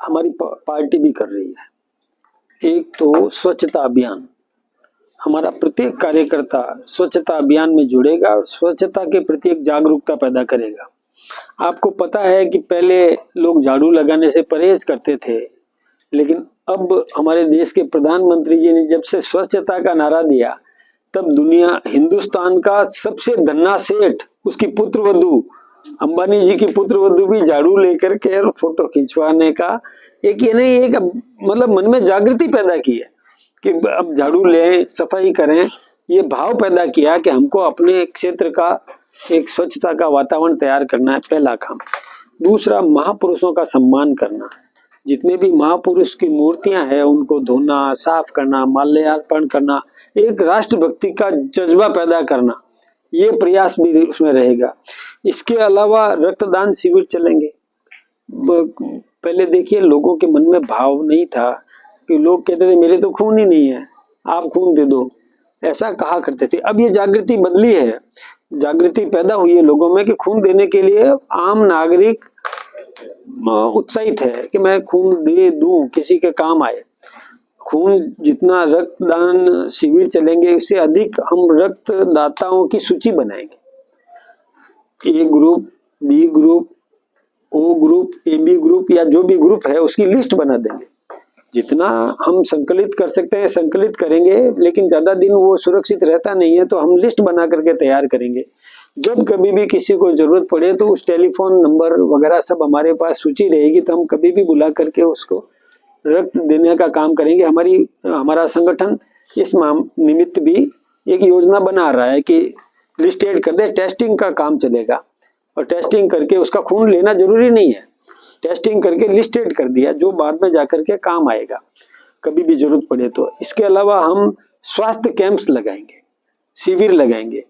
हमारी पार्टी भी कर रही है। एक तो स्वच्छता अभियान, हमारा प्रत्येक कार्यकर्ता स्वच्छता अभियान में जुड़ेगा और स्वच्छता के प्रति एक जागरूकता पैदा करेगा। आपको पता है कि पहले लोग झाड़ू लगाने से परहेज करते थे, लेकिन अब हमारे देश के प्रधानमंत्री जी ने जब से स्वच्छता का नारा दिया, तब दुनिया, हिंदुस्तान का सबसे धन्ना सेठ, उसकी पुत्रवधू, अंबानी जी की पुत्रवधू भी झाड़ू लेकर के फोटो खिंचवाने का एक ये नहीं, एक मतलब मन में जागृति पैदा की है कि अब झाड़ू लें, सफाई करें, ये भाव पैदा किया कि हमको अपने क्षेत्र का एक स्वच्छता का वातावरण तैयार करना है, पहला काम। दूसरा, महापुरुषों का सम्मान करना, जितने भी महापुरुष की मूर्तियां हैं उनको धोना, साफ करना, माल्यार्पण करना, एक राष्ट्रभक्ति का जज्बा पैदा करना, ये प्रयास भी उसमें रहेगा। इसके अलावा रक्तदान शिविर चलेंगे। पहले देखिए लोगों के मन में भाव नहीं था कि लोग कहते थे मेरे तो खून ही नहीं है, आप खून दे दो, ऐसा कहा करते थे। अब ये जागृति बदली है, जागृति पैदा हुई है लोगों में कि खून देने के लिए आम नागरिक उत्साहित है कि मैं खून दे दूं, किसी के काम आए। खून जितना रक्तदान शिविर चलेंगे, उससे अधिक हम रक्तदाताओं की सूची बनाएंगे। A group, B group, O group, A B group या जो भी ग्रुप है उसकी लिस्ट बना देंगे। जितना हम संकलित कर सकते हैं संकलित करेंगे, लेकिन ज्यादा दिन वो सुरक्षित रहता नहीं है, तो हम लिस्ट बना करके तैयार करेंगे। जब कभी भी किसी को जरूरत पड़े तो उस टेलीफोन नंबर वगैरह सब हमारे पास सूची रहेगी, तो हम कभी भी बुला करके उसको रक्त देने का काम करेंगे। हमारा संगठन इस निमित्त भी एक योजना बना रहा है कि लिस्ट एड कर दे, टेस्टिंग का काम चलेगा और टेस्टिंग करके उसका खून लेना जरूरी नहीं है, टेस्टिंग करके लिस्टेड कर दिया जो बाद में जाकर के काम आएगा कभी भी जरूरत पड़े तो। इसके अलावा हम स्वास्थ्य कैंप्स लगाएंगे, शिविर लगाएंगे।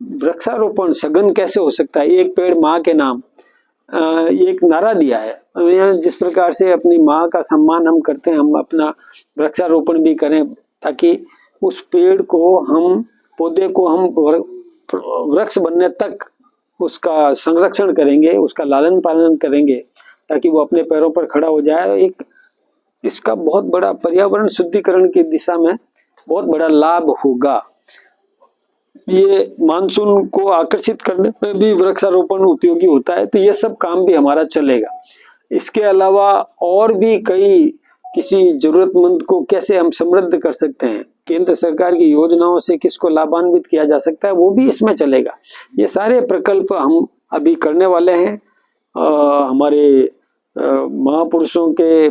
वृक्षारोपण सघन कैसे हो सकता है, एक पेड़ माँ के नाम, एक नारा दिया है। जिस प्रकार से अपनी माँ का सम्मान हम करते हैं, हम अपना वृक्षारोपण भी करें, ताकि उस पेड़ को हम, पौधे को हम वृक्ष बनने तक उसका संरक्षण करेंगे, उसका लालन पालन करेंगे, ताकि वो अपने पैरों पर खड़ा हो जाए। एक इसका बहुत बड़ा पर्यावरण शुद्धिकरण की दिशा में बहुत बड़ा लाभ होगा। ये मानसून को आकर्षित करने में भी वृक्षारोपण उपयोगी होता है, तो ये सब काम भी हमारा चलेगा। इसके अलावा और भी कई, किसी जरूरतमंद को कैसे हम समृद्ध कर सकते हैं, केंद्र सरकार की योजनाओं से किसको लाभान्वित किया जा सकता है, वो भी इसमें चलेगा। ये सारे प्रकल्प हम अभी करने वाले हैं। हमारे महापुरुषों के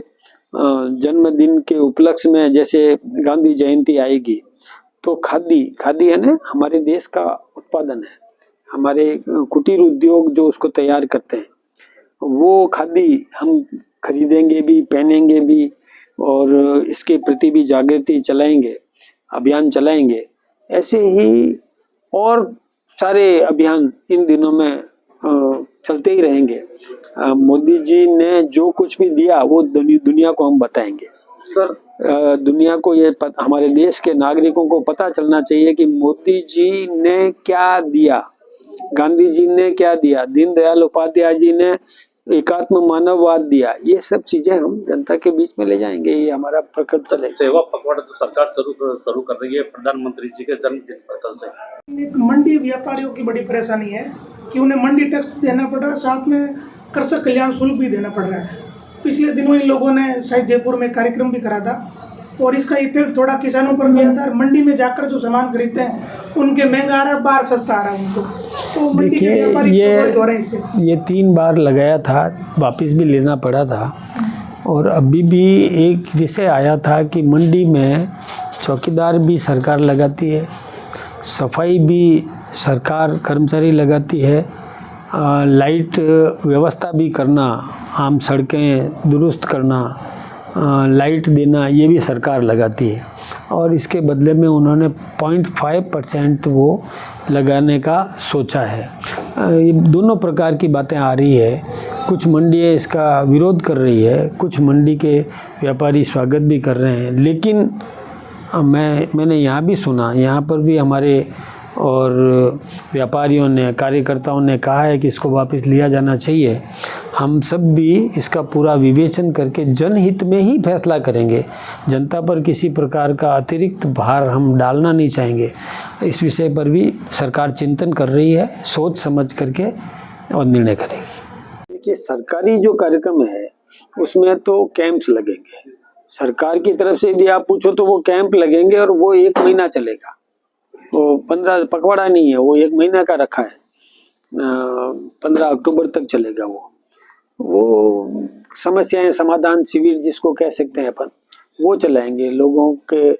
जन्मदिन के उपलक्ष्य में, जैसे गांधी जयंती आएगी, तो खादी है ना, हमारे देश का उत्पादन है। हमारे कुटीर उद्योग जो उसको तैयार करते हैं, वो खादी हम खरीदेंगे भी, पहनेंगे भी, और इसके प्रति भी जागृति चलाएंगे, अभियान चलाएंगे। ऐसे ही और सारे अभियान इन दिनों में चलते ही रहेंगे। मोदी जी ने जो कुछ भी दिया वो दुनिया को हम बताएंगे। सर, दुनिया को ये हमारे देश के नागरिकों को पता चलना चाहिए कि मोदी जी ने क्या दिया, गांधी जी ने क्या दिया, दीनदयाल उपाध्याय जी ने एकात्म मानववाद दिया। ये सब चीजें हम जनता के बीच में ले जाएंगे, ये हमारा प्रकल्प चलेगा। सेवा पखवाड़ा तो सरकार शुरू कर रही है प्रधानमंत्री जी के जन्मदिन पर कल से। मंडी व्यापारियों की बड़ी परेशानी है कि उन्हें मंडी टैक्स देना पड़ रहा है, साथ में कृषक कल्याण शुल्क भी देना पड़ रहा है। पिछले दिनों इन लोगों ने शायद जयपुर में कार्यक्रम भी करा था, और इसका इफेक्ट थोड़ा किसानों पर भी आता है। मंडी में जाकर जो सामान खरीदते हैं उनके महंगा आ रहा है, बाहर सस्ता आ रहा है उनको। तो देखिए, ये 3 बार लगाया था, वापस भी लेना पड़ा था। और अभी भी एक विषय आया था कि मंडी में चौकीदार भी सरकार लगाती है, सफाई भी सरकार कर्मचारी लगाती है, लाइट व्यवस्था भी करना, आम सड़कें दुरुस्त करना, लाइट देना, ये भी सरकार लगाती है। और इसके बदले में उन्होंने 0.5% वो लगाने का सोचा है। ये दोनों प्रकार की बातें आ रही है। कुछ मंडियाँ इसका विरोध कर रही है, कुछ मंडी के व्यापारी स्वागत भी कर रहे हैं। लेकिन मैंने यहाँ भी सुना, यहाँ पर भी हमारे और व्यापारियों ने, कार्यकर्ताओं ने कहा है कि इसको वापस लिया जाना चाहिए। हम सब भी इसका पूरा विवेचन करके जनहित में ही फैसला करेंगे। जनता पर किसी प्रकार का अतिरिक्त भार हम डालना नहीं चाहेंगे। इस विषय पर भी सरकार चिंतन कर रही है, सोच समझ करके और निर्णय करेगी। देखिए, सरकारी जो कार्यक्रम है उसमें तो कैंप्स लगेंगे। सरकार की तरफ से यदि आप पूछो तो वो कैंप लगेंगे और वो 1 महीना चलेगा। वो 15 पखवाड़ा नहीं है, वो 1 महीना का रखा है। 15 अक्टूबर तक चलेगा वो समस्याएं समाधान शिविर जिसको कह सकते हैं अपन, वो चलाएंगे। लोगों के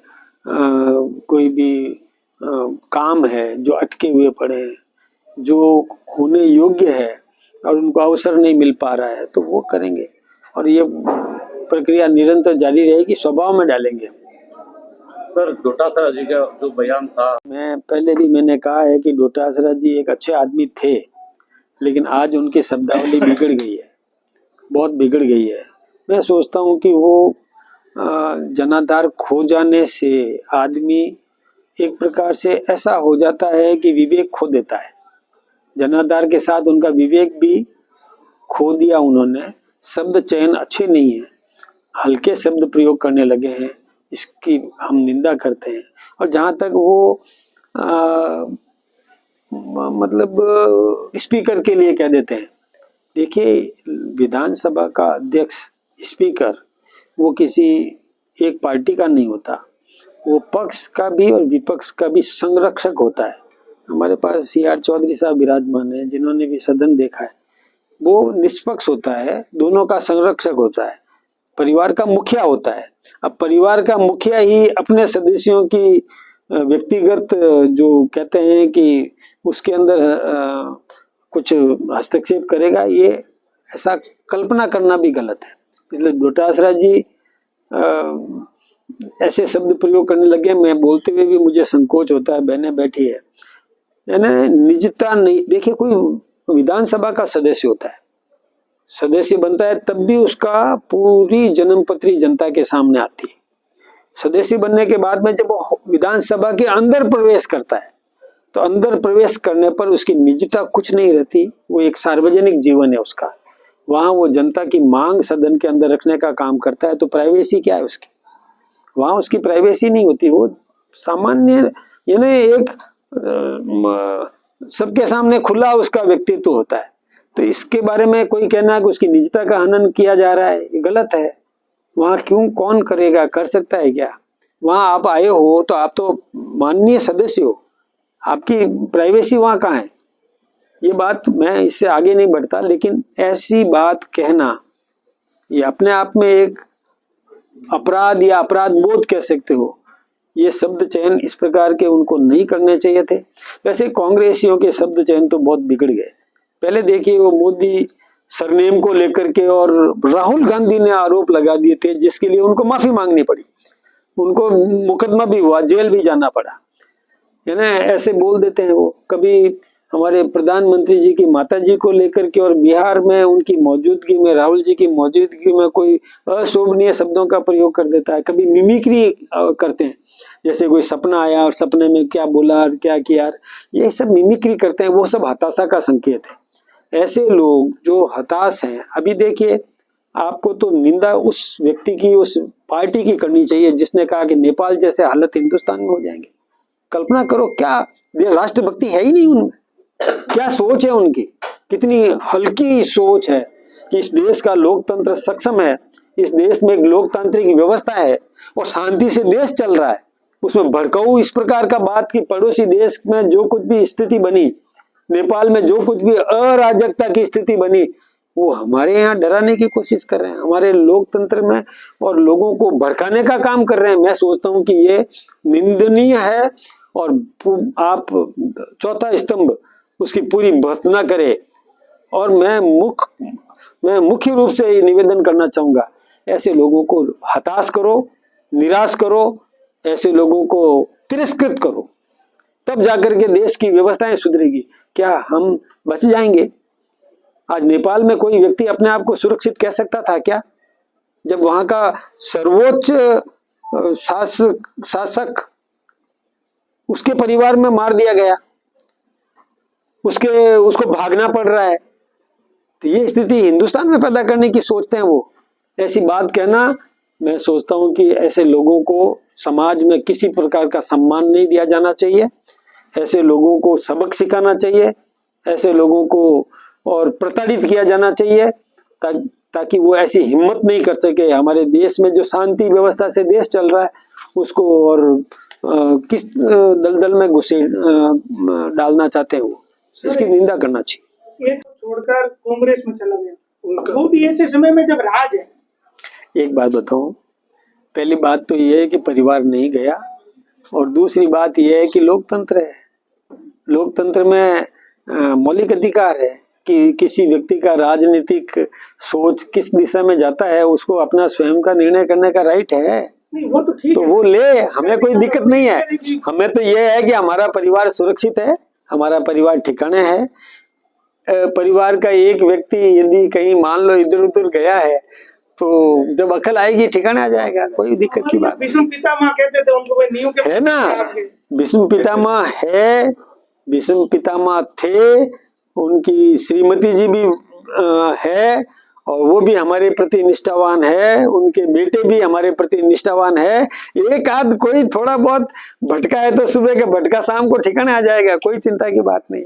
कोई भी काम है जो अटके हुए पड़े हैं, जो होने योग्य है और उनको अवसर नहीं मिल पा रहा है, तो वो करेंगे। और ये प्रक्रिया निरंतर जारी रहेगी, स्वभाव में डालेंगे। सर, डोटासरा जी का जो बयान था, मैंने कहा है कि डोटासरा जी एक अच्छे आदमी थे, लेकिन आज उनकी शब्दावली बिगड़ गई है, बहुत बिगड़ गई है। मैं सोचता हूँ कि वो जनाधार खो जाने से आदमी एक प्रकार से ऐसा हो जाता है कि विवेक खो देता है। जनाधार के साथ उनका विवेक भी खो दिया उन्होंने। शब्द चयन अच्छे नहीं है, हल्के शब्द प्रयोग करने लगे हैं, इसकी हम निंदा करते हैं। और जहाँ तक वो मतलब स्पीकर के लिए कह देते हैं, देखिए विधानसभा का अध्यक्ष स्पीकर वो किसी एक पार्टी का नहीं होता, वो पक्ष का भी और विपक्ष का भी संरक्षक होता है। हमारे पास CR चौधरी साहब विराजमान है, जिन्होंने भी सदन देखा है। वो निष्पक्ष होता है, दोनों का संरक्षक होता है, परिवार का मुखिया होता है। अब परिवार का मुखिया ही अपने सदस्यों की व्यक्तिगत जो कहते हैं कि उसके अंदर कुछ हस्तक्षेप करेगा, ये ऐसा कल्पना करना भी गलत है। इसलिए डोटासरा जी ऐसे शब्द प्रयोग करने लगे। मैं बोलते हुए भी मुझे संकोच होता है, बहनें बैठी है, यानी निजता नहीं। देखिए, कोई विधानसभा का सदस्य होता है, सदस्य बनता है, तब भी उसका पूरी जन्मपत्री जनता के सामने आती है। सदस्य बनने के बाद में जब वो विधानसभा के अंदर प्रवेश करता है, तो अंदर प्रवेश करने पर उसकी निजता कुछ नहीं रहती, वो एक सार्वजनिक जीवन है उसका। वहां वो जनता की मांग सदन के अंदर रखने का काम करता है, तो प्राइवेसी क्या है उसकी? वहां उसकी प्राइवेसी नहीं होती, वो सामान्य यानी एक सबके सामने खुला उसका व्यक्तित्व होता है। तो इसके बारे में कोई कहना है कि उसकी निजता का हनन किया जा रहा है, ये गलत है। वहां क्यों, कौन करेगा, कर सकता है क्या? वहां आप आए हो तो आप तो माननीय सदस्य हो, आपकी प्राइवेसी वहां कहाँ है? ये बात, मैं इससे आगे नहीं बढ़ता, लेकिन ऐसी बात कहना ये अपने आप में एक अपराध या अपराध बोध कह सकते हो। ये शब्द चयन इस प्रकार के उनको नहीं करने चाहिए थे। वैसे कांग्रेसियों के शब्द चयन तो बहुत बिगड़ गए। पहले देखिए, वो मोदी सरनेम को लेकर के और राहुल गांधी ने आरोप लगा दिए थे, जिसके लिए उनको माफी मांगनी पड़ी, उनको मुकदमा भी हुआ, जेल भी जाना पड़ा, है ना। ऐसे बोल देते हैं वो। कभी हमारे प्रधानमंत्री जी की माता जी को लेकर के और बिहार में उनकी मौजूदगी में, राहुल जी की मौजूदगी में कोई अशोभनीय शब्दों का प्रयोग कर देता है। कभी मिमिक्री करते हैं, जैसे कोई सपना आया और सपने में क्या बोला और क्या किया, ये सब मिमिक्री करते हैं, वो सब हताशा का संकेत है। ऐसे लोग जो हताश हैं, अभी देखिए, आपको तो निंदा उस व्यक्ति की, उस पार्टी की करनी चाहिए जिसने कहा कि नेपाल जैसे हालत हिंदुस्तान में हो जाएंगे। कल्पना करो, क्या राष्ट्रभक्ति है ही नहीं उनमें? क्या सोच है उनकी? कितनी हल्की सोच है कि इस देश का लोकतंत्र सक्षम है, इस देश में एक लोकतांत्रिक व्यवस्था है और शांति से देश चल रहा है। उसमें भड़काऊ इस प्रकार का बात कि पड़ोसी देश में जो कुछ भी स्थिति बनी, नेपाल में जो कुछ भी अराजकता की स्थिति बनी, वो हमारे यहाँ डराने की कोशिश कर रहे हैं, हमारे लोकतंत्र में, और लोगों को भड़काने का काम कर रहे हैं। मैं सोचता हूँ कि ये निंदनीय है और आप चौथा स्तंभ उसकी पूरी भर्त्सना करे। और मैं मुख्य रूप से ये निवेदन करना चाहूंगा, ऐसे लोगों को हताश करो, निराश करो, ऐसे लोगों को तिरस्कृत करो, तब जाकर के देश की व्यवस्थाएं सुधरेगी। क्या हम बच जाएंगे? आज नेपाल में कोई व्यक्ति अपने आप को सुरक्षित कह सकता था क्या? जब वहां का सर्वोच्च शासक उसके परिवार में मार दिया गया, उसको भागना पड़ रहा है। तो ये स्थिति हिंदुस्तान में पैदा करने की सोचते हैं वो। ऐसी बात कहना, मैं सोचता हूँ कि ऐसे लोगों को समाज में किसी प्रकार का सम्मान नहीं दिया जाना चाहिए। ऐसे लोगों को सबक सिखाना चाहिए, ऐसे लोगों को और प्रताड़ित किया जाना चाहिए, ताकि वो ऐसी हिम्मत नहीं कर सके। हमारे देश में जो शांति व्यवस्था से देश चल रहा है उसको और किस दलदल में घुसे डालना चाहते हैं वो, इसकी निंदा करना चाहिए। एक छोड़कर कांग्रेस में चला गया, वो भी ऐसे समय में जब राज है। एक बात बताऊं, पहली बात तो ये है कि परिवार नहीं गया, और दूसरी बात ये है कि लोकतंत्र है। लोकतंत्र में मौलिक अधिकार है कि किसी व्यक्ति का राजनीतिक सोच किस दिशा में जाता है उसको अपना स्वयं का निर्णय करने का राइट है। नहीं, वो तो ठीक तो है, वो ले, हमें कोई दिक्कत नहीं है। हमें तो ये है कि हमारा परिवार सुरक्षित है, हमारा परिवार ठिकाने है। परिवार का एक व्यक्ति यदि कहीं मान लो इधर उधर गया है तो जब अकल आएगी ठिकाने आ जाएगा, कोई दिक्कत की बात भीष्म पितामह कहते थे उनको, भाई नींव के है ना। भीष्म पितामह है, भीष्म पितामह थे, उनकी श्रीमती जी भी है, और वो भी हमारे प्रति निष्ठावान है, उनके बेटे भी हमारे प्रति निष्ठावान है। एक आध कोई थोड़ा बहुत भटका है तो सुबह का भटका शाम को ठिकाने आ जाएगा, कोई चिंता की बात नहीं।